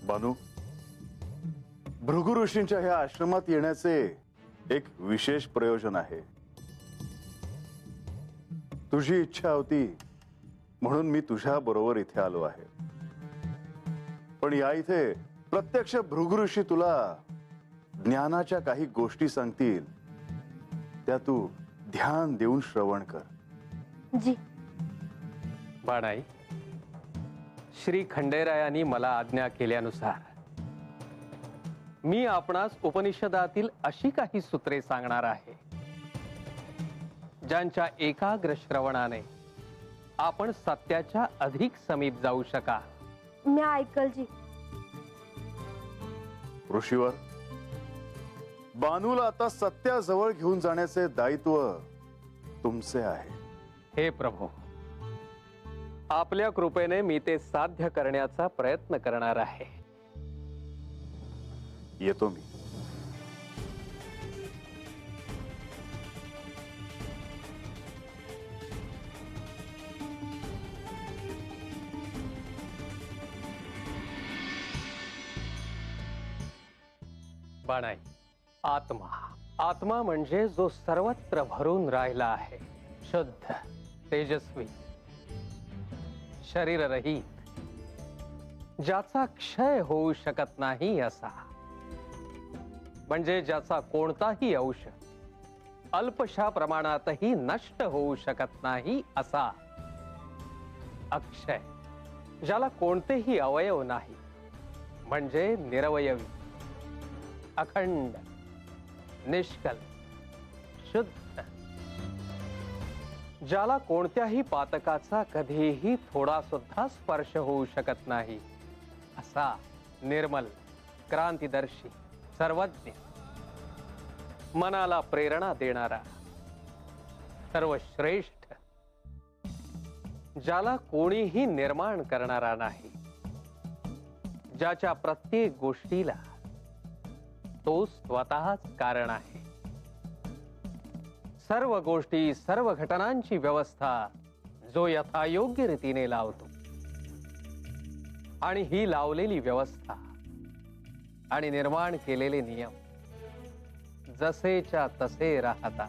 बानू, भृगु ऋषींच्या ह्या आश्रमात येण्याचे एक विशेष प्रयोजन आहे. तुझी इच्छा होती म्हणून मी तुझ्या बरोबर इथे आलो आहे. पण या इथे प्रत्यक्ष भृगु ऋषी तुला ज्ञानाच्या काही गोष्टी सांगतील, त्या तू ध्यान देऊन श्रवण कर. जी. बाणाई, श्री खंडेरायांनी मला आज्ञा केल्यानुसार मी आपणास उपनिषदातील अशी काही सूत्रे सांगणार आहे ज्यांच्या एकाग्र श्रवणाने आपण सत्याच्या अधिक समीप जाऊ शका. मी ऐकल जी. ऋषीवर, बानूला आता सत्याजवळ घेऊन जाण्याचे दायित्व तुमचे आहे. हे प्रभू, आपल्या कृपेने मी ते साध्य करण्याचा प्रयत्न करणार आहे. येतो मी. बाणाई, आत्मा आत्मा म्हणजे जो सर्वत्र भरून राहिला आहे, शुद्ध, तेजस्वी, शरीररहित, ज्याचा क्षय होऊ शकत नाही असा, म्हणजे ज्याचा कोणताही अंश अल्पशा प्रमाणातही नष्ट होऊ शकत नाही असा, अक्षय, ज्याला कोणतेही अवयव नाही, म्हणजे निरवयवी, अखंड, निष्कल, शुद्ध, ज्याला कोणत्याही पातकाचा कधीही थोडा सुद्धा स्पर्श होऊ शकत नाही असा निर्मल, क्रांतिदर्शी, सर्वज्ञ, मनाला प्रेरणा देणारा, सर्वश्रेष्ठ, ज्याला कोणीही निर्माण करणारा नाही, ज्याच्या प्रत्येक गोष्टीला तो स्वतःच कारण आहे, सर्व गोष्टी, सर्व घटनांची व्यवस्था जो यथायोग्य रीतीने लावतो, आणि ही लावलेली व्यवस्था आणि निर्माण केलेले नियम जसेच्या तसे राहतात.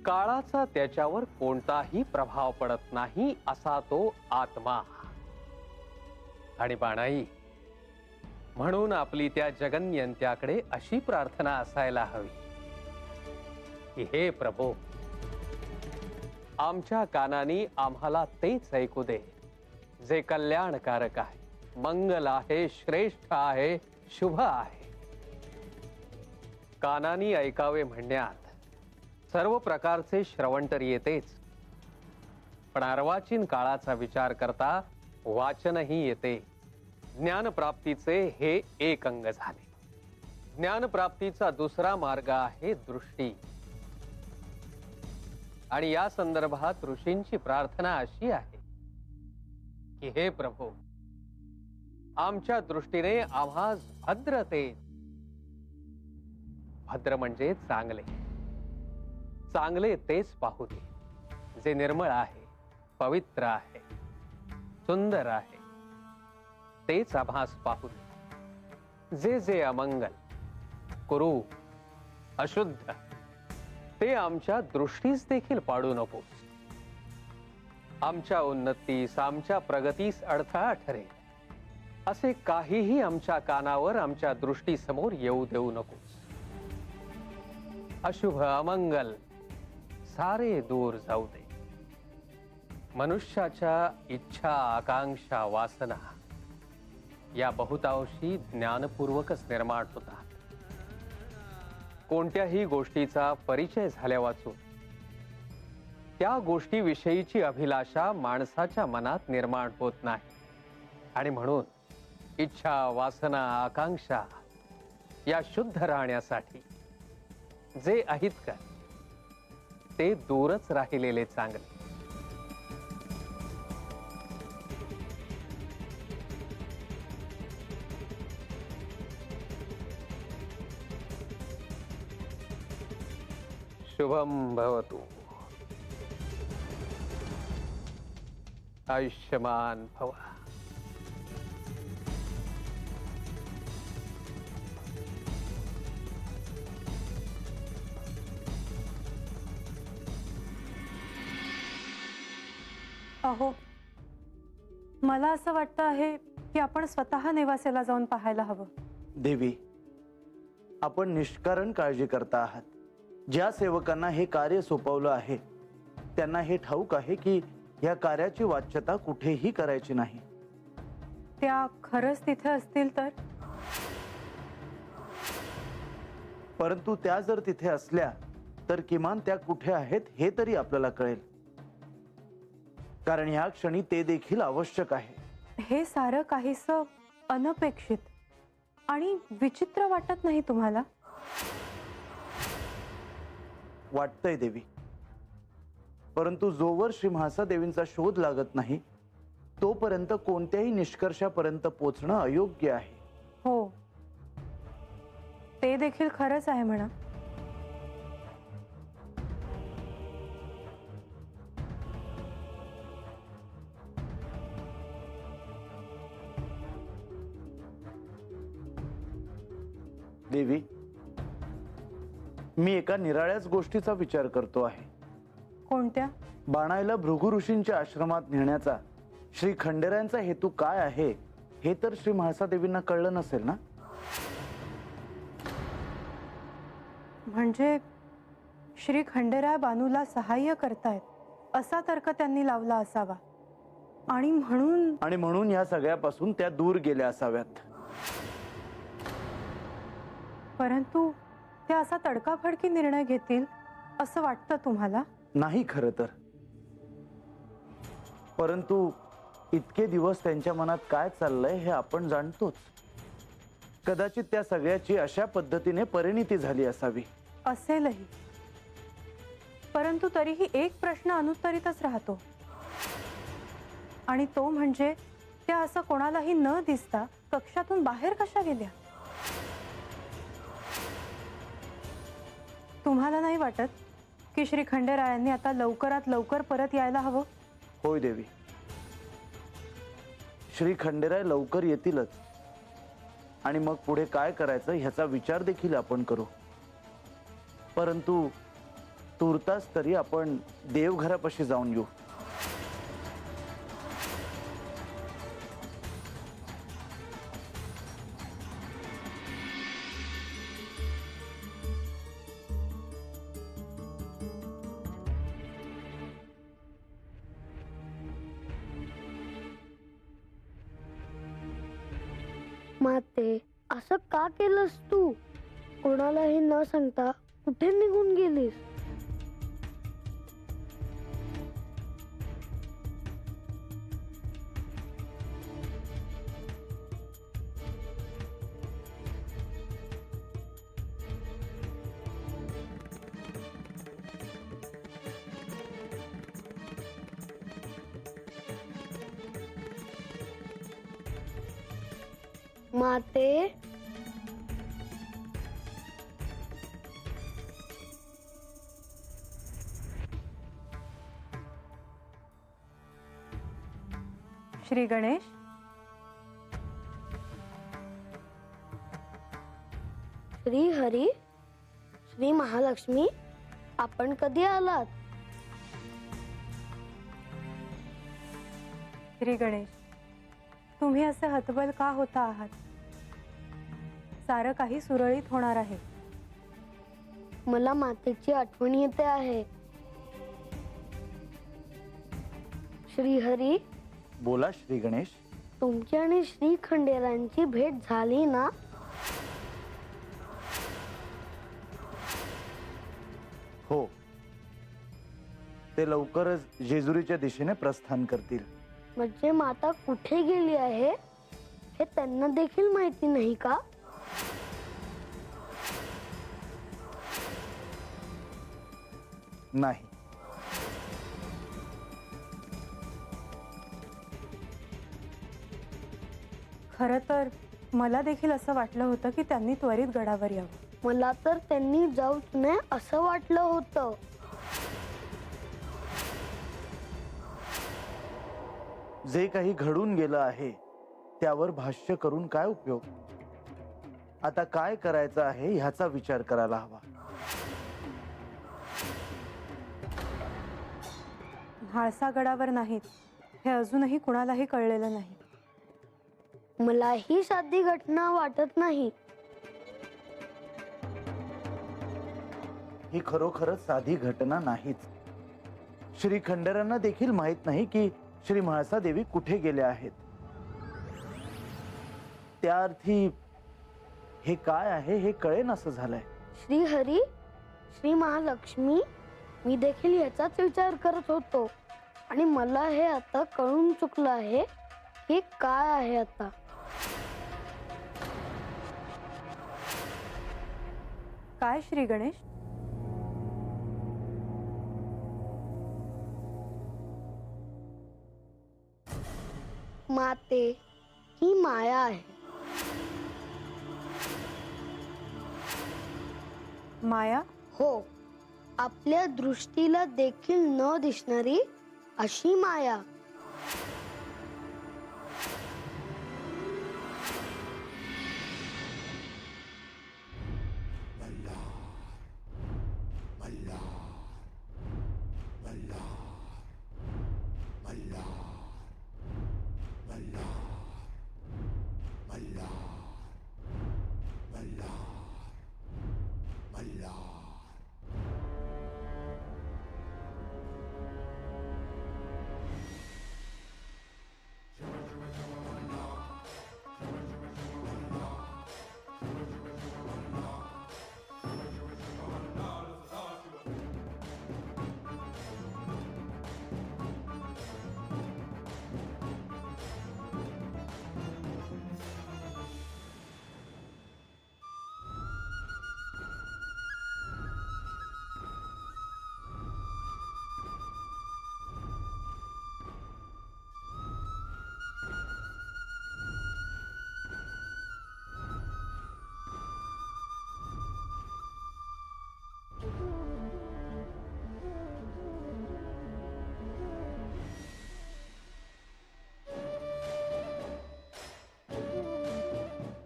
काळाचा त्याच्यावर कोणताही प्रभाव पडत नाही असा तो आत्मा. आणि बाणाई, म्हणून आपली त्या जगन्यंत्याकडे अशी प्रार्थना असायला हवी की हे प्रभू, आमच्या कानांनी आम्हाला तेच ऐकू दे जे कल्याणकारक आहे, मंगल आहे, श्रेष्ठ आहे, शुभ आहे. कानांनी ऐकावे म्हणण्यात सर्व प्रकारचे श्रवण तर येतेच, पण अर्वाचीन काळाचा विचार करता वाचनही येते. ज्ञानप्राप्तीचे हे एक अंग झाले. ज्ञानप्राप्तीचा दुसरा मार्ग आहे दृष्टी. आणि या संदर्भात ऋषींची प्रार्थना अशी आहे की हे प्रभू, आमच्या दृष्टीने आम्हास भद्र ते, भद्र म्हणजे चांगले, चांगले तेच पाहू दे जे निर्मळ आहे, पवित्र आहे, सुंदर आहे, तेच आभास पाहू दे. जे जे अमंगल, कुरूप, अशुद्ध, ते आमच्या दृष्टीस देखील पाडू नकोस. आमच्या उन्नतीस, आमच्या प्रगतीस अडथळा ठरेल असे काहीही आमच्या कानावर, आमच्या दृष्टीसमोर येऊ देऊ नकोस. अशुभ, अमंगल सारे दूर जाऊ दे. मनुष्याच्या इच्छा, आकांक्षा, वासना या बहुतांशी ज्ञानपूर्वकच निर्माण होतात. कोणत्याही गोष्टीचा परिचय झाल्या वाचून त्या गोष्टीविषयीची अभिलाषा माणसाच्या मनात निर्माण होत नाही. आणि म्हणून इच्छा, वासना, आकांक्षा या शुद्ध राहण्यासाठी जे अहितकर ते दूरच राहिलेले चांगले. शुभम भवतु. आयुष्यमान भव. अहो, मला असं वाटतं आहे की आपण स्वतः नेवासेला जाऊन पाहायला हवं. देवी, आपण निष्कारण काळजी करता आहात. ज्या सेवकांना हे कार्य सोपवलं आहे त्यांना हे ठाऊक आहे की या कार्याची वाच्यता कुठेही करायची नाही. त्या खरंच तिथे असतील तर? परंतु त्या जर तिथे असल्या तर किमान त्या कुठे आहेत हे तरी आपल्याला कळेल, कारण ह्या क्षणी ते देखील आवश्यक आहे. हे सारं काहीसं अनपेक्षित आणि विचित्र वाटत नाही तुम्हाला? वाटतंय देवी, परंतु जोवर श्री म्हाळसादेवींचा शोध लागत नाही तोपर्यंत कोणत्याही निष्कर्षापर्यंत पोचणं अयोग्य आहे. हो, ते देखील खरंच आहे म्हणा. देवी, मी एका निराळ्याच गोष्टीचा विचार करतो आहे. कोणत्या? बाणायला भृगु ऋषींच्या आश्रमात नेण्याचा श्री खंडेरायांचा हेतू काय आहे हे तर श्री म्हाळसादेवींना कळलं नसेल ना? म्हणजे श्री खंडेराय बानूला सहाय्य करतायत असा तर्क त्यांनी लावला असावा आणि म्हणून या सगळ्यापासून त्या दूर गेल्या असाव्यात. परंतु त्या असा तडकाफडकी निर्णय घेतील असं वाटतं तुम्हाला? नाही खरं तर, परंतु इतके दिवस त्यांच्या मनात काय चाललंय हे आपण जाणतोच. कदाचित त्या सगळ्याची अशा पद्धतीने परिणिती झाली असावी. असेलही, परंतु तरीही एक प्रश्न अनुत्तरितच राहतो आणि तो म्हणजे त्या असं कोणालाही न दिसता कक्षातून बाहेर कशा गेल्या? तुम्हाला नाही वाटत की श्री खंडेरायांनी आता लवकरात लवकर परत यायला हवं? होय देवी, श्री खंडेराय लवकर येतीलच आणि मग पुढे काय करायचं ह्याचा विचार देखील आपण करू. परंतु तुर्तास तरी आपण देवघरापाशी जाऊन येऊ. माते, असं का केलंस तू? कोणालाही न सांगता कुठे निघून गेलीस? माते, श्री गणेश, श्री हरी, श्री महालक्ष्मी, आपण कधी आलात? श्री गणेश, तुम्ही असे हतबल का होता आहात? सारं काही सुरळीत होणार आहे. मला मातेची आठवण येते आहे. श्री हरी, बोला श्री गणेश. तुमची आणि श्री खंडेरायांची भेट झाली ना? हो, ते लवकरच जेजुरीच्या दिशेने प्रस्थान करतील. म्हणजे माता कुठे गेली आहे हे त्यांना देखील माहिती नाही का? नाही. खरं तर मला देखील असं वाटलं होतं की त्यांनी त्वरित गडावर यावं. मला तर त्यांनी जाऊच नये असं वाटलं होतं. जे काही घडून गेलं आहे त्यावर भाष्य करून काय उपयोग? आता काय करायचं आहे ह्याचा विचार करायला हवा. म्हाळसा गडावर नाहीत हे अजूनही कुणालाही कळलेलं नाही. मला ही साधी घटना वाटत नाही. ही खरोखरच साधी घटना नाहीच. श्री खंडेरांना देखील माहित नाही की श्री म्हाळसा देवी कुठे गेल्या आहेत. त्या अर्थी हे काय आहे हे कळेन असं झालंय. श्री हरी, श्री महालक्ष्मी, मी देखील याचाच विचार करत होतो आणि मला हे आता कळून चुकलं आहे की काय आहे आता. काय श्री गणेश? माते, ही माया आहे. माया? हो, आपल्या दृष्टीला देखील न दिसणारी अशी माया.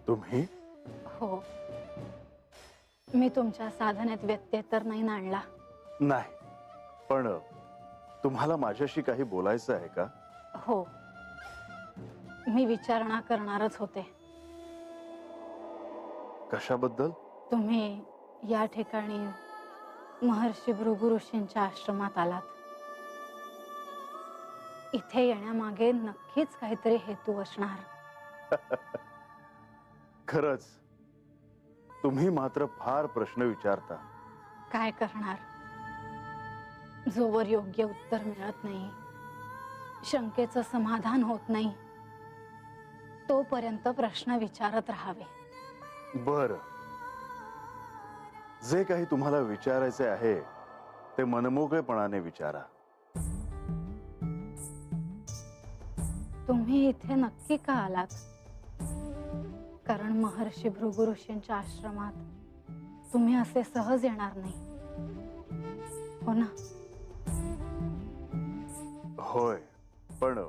तुम्ही हो, मी तुमच्या साधनेत व्यत्यय तर नाही आणला. नाही, पण तुम्हाला माझ्याशी काही बोलायचं आहे का? हो, मी विचारणा करणारच होते. कशाबद्दल? तुम्ही या ठिकाणी महर्षी भृगु ऋषींच्या आश्रमात आलात. इथे येण्यामागे नक्कीच काहीतरी हेतू असणार. खरंच तुम्ही मात्र फार प्रश्न विचारता. काय करणार, जोवर योग्य उत्तर मिळत नाही, शंकेचं समाधान होत नाही, तोपर्यंत प्रश्न विचारत राहावे. बर, जे काही तुम्हाला विचारायचे आहे ते मनमोकळेपणाने विचारा. तुम्ही इथे नक्की का आलात? कारण महर्षी भृगु ऋषींच्या आश्रमात तुम्ही असे सहज येणार नाही, हो ना? होय, पण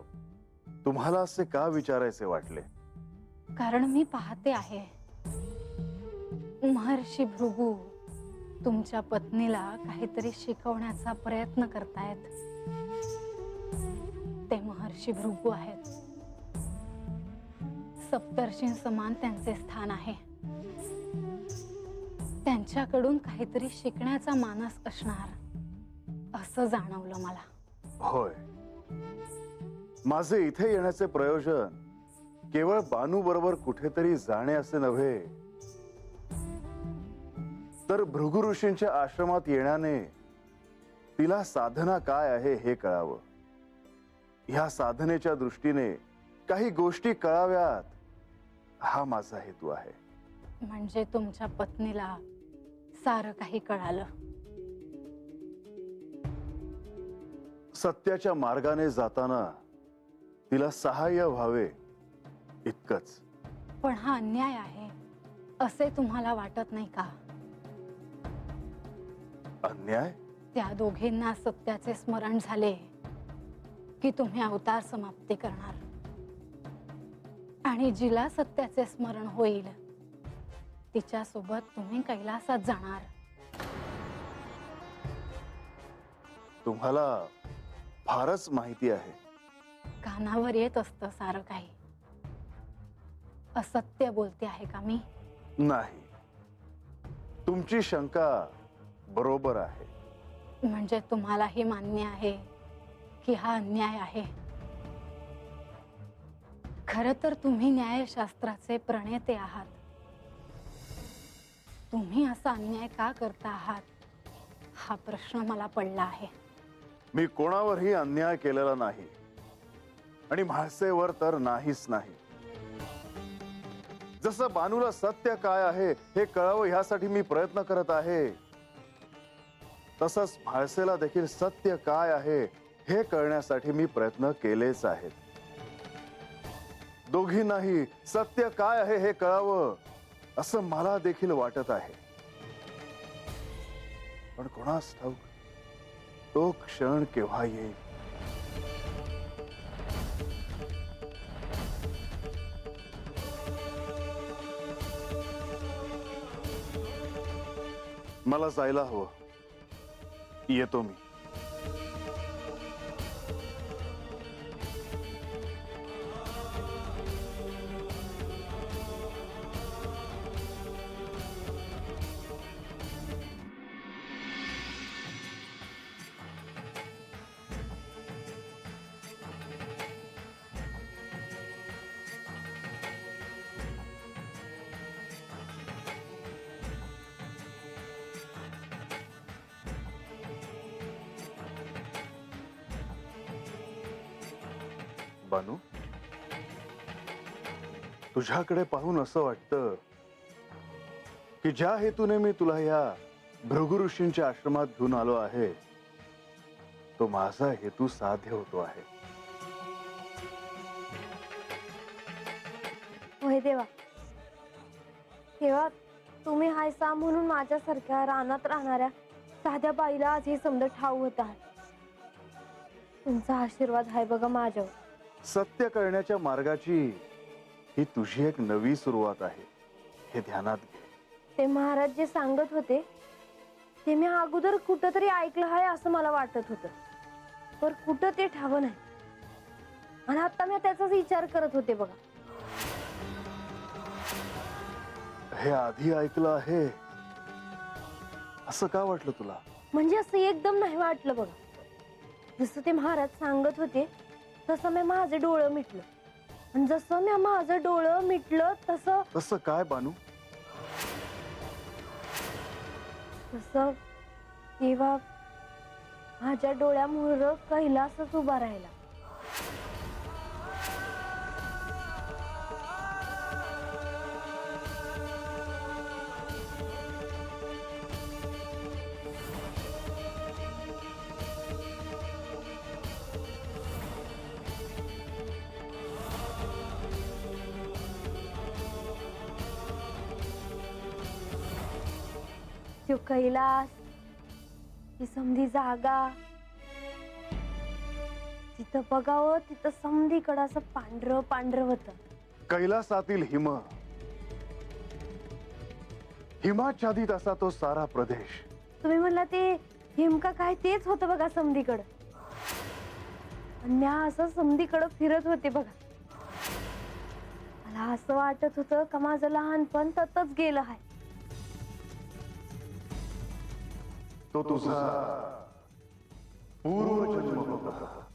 तुम्हाला असे का विचारायचे वाटले? कारण मी पाहते आहे, महर्षी भृगु तुमच्या पत्नीला काहीतरी शिकवण्याचा प्रयत्न करतायत. ते महर्षी भृगु आहेत. सप्तर्षीं समान त्यांचे स्थान आहे. त्यांच्याकडून काहीतरी शिकण्याचा मानस असणार असं जाणवलं मला. होय, माझे इथे येण्याचे प्रयोजन केवळ बानू बरोबर कुठेतरी जाणे असे नव्हे, तर भृगु ऋषींच्या आश्रमात येण्याने तिला साधना काय आहे हे कळावं. ह्या साधनेच्या दृष्टीने काही गोष्टी कळाव्यात, हा माझा हेतू आहे. म्हणजे तुमच्या पत्नीला सारं काही कळालं. सत्याच्या मार्गाने जाताना तिला सहाय्य व्हावे इतकंच. पण हा अन्याय आहे असे तुम्हाला वाटत नाही का? अन्याय? त्या दोघींना सत्याचे स्मरण झाले की तुम्ही अवतार समाप्ती करणार, आणि जिला सत्याचे स्मरण होईल तिच्या सोबत तुम्ही कैलासात जाणार. तुम्हाला फारच माहिती आहे. कानावर येत असतं सारं काही. असत्य बोलते आहे का मी? नाही, तुमची शंका बरोबर आहे. म्हणजे तुम्हालाही मान्य आहे की हा अन्याय आहे? खरं तर तुम्ही न्यायशास्त्राचे प्रणेते आहात. तुम्ही असा अन्याय का करता आहात हा प्रश्न मला पडला आहे. मी कोणावरही अन्याय केलेला नाही आणि म्हाळसेवर तर नाहीच नाही. जसं बानूला सत्य काय आहे हे कळावं ह्यासाठी मी प्रयत्न करत आहे, तसंच म्हाळसेला देखील सत्य काय आहे हे कळण्यासाठी मी प्रयत्न केलेच आहेत. दोघींनाही सत्य काय आहे हे कळावं असं मला देखील वाटत आहे. पण कोणास ठाऊक तो क्षण केव्हा येईल. मला जायला हवं. येतो मी. बानू, तुझ्याकडे पाहून असं वाटतं की ज्या हेतूने मी तुला या भृगु ऋषींच्या आश्रमात घेऊन आलो आहे तो माझा हेतू साध्य होतो आहे. होय देवा, तेव्हा तुम्ही हायसा म्हणून माझ्यासारख्या रानात राहणाऱ्या साध्या बाईला आज हे समज ठाऊ होत आहे. तुमचा आशीर्वाद आहे बघा माझ्यावर. सत्य कळण्याच्या मार्गाची ही तुझी एक नवी सुरुवात आहे हे ध्यानात घे. ते महाराज जे सांगत होते ते मी अगोदर कुठंतरी ऐकलं आहे असं मला वाटत होतं, पण कुठं ते ठाव नाही. आणि आता मी त्याचाच विचार करत होते बघा. हे आधी ऐकलं आहे असं का वाटलं तुला? म्हणजे असं एकदम नाही वाटलं बघा. जसं ते महाराज सांगत होते तसं मी माझं डोळं मिटलं, आणि जसं मी माझं डोळं मिटलं तसं तसं काय बानू? तसं तेव्हा माझ्या डोळ्यामुळं कैलासच उभा राहिला. तो कैलास, ती समधी जागा, जिथं बघावं तिथं समधीकडं असं पांढरं पांढरं होतं. कैलासातील हिमाच्छादित असा तो सारा प्रदेश. तुम्ही म्हणला ते हिमका काय तेच होतं बघा समधीकडं. आणि मी असं समधीकडं फिरत होते बघा. मला असं वाटत होतं का माझं लहानपण ततच गेलं आहे. तो तुझा पूर्वजन्म होता.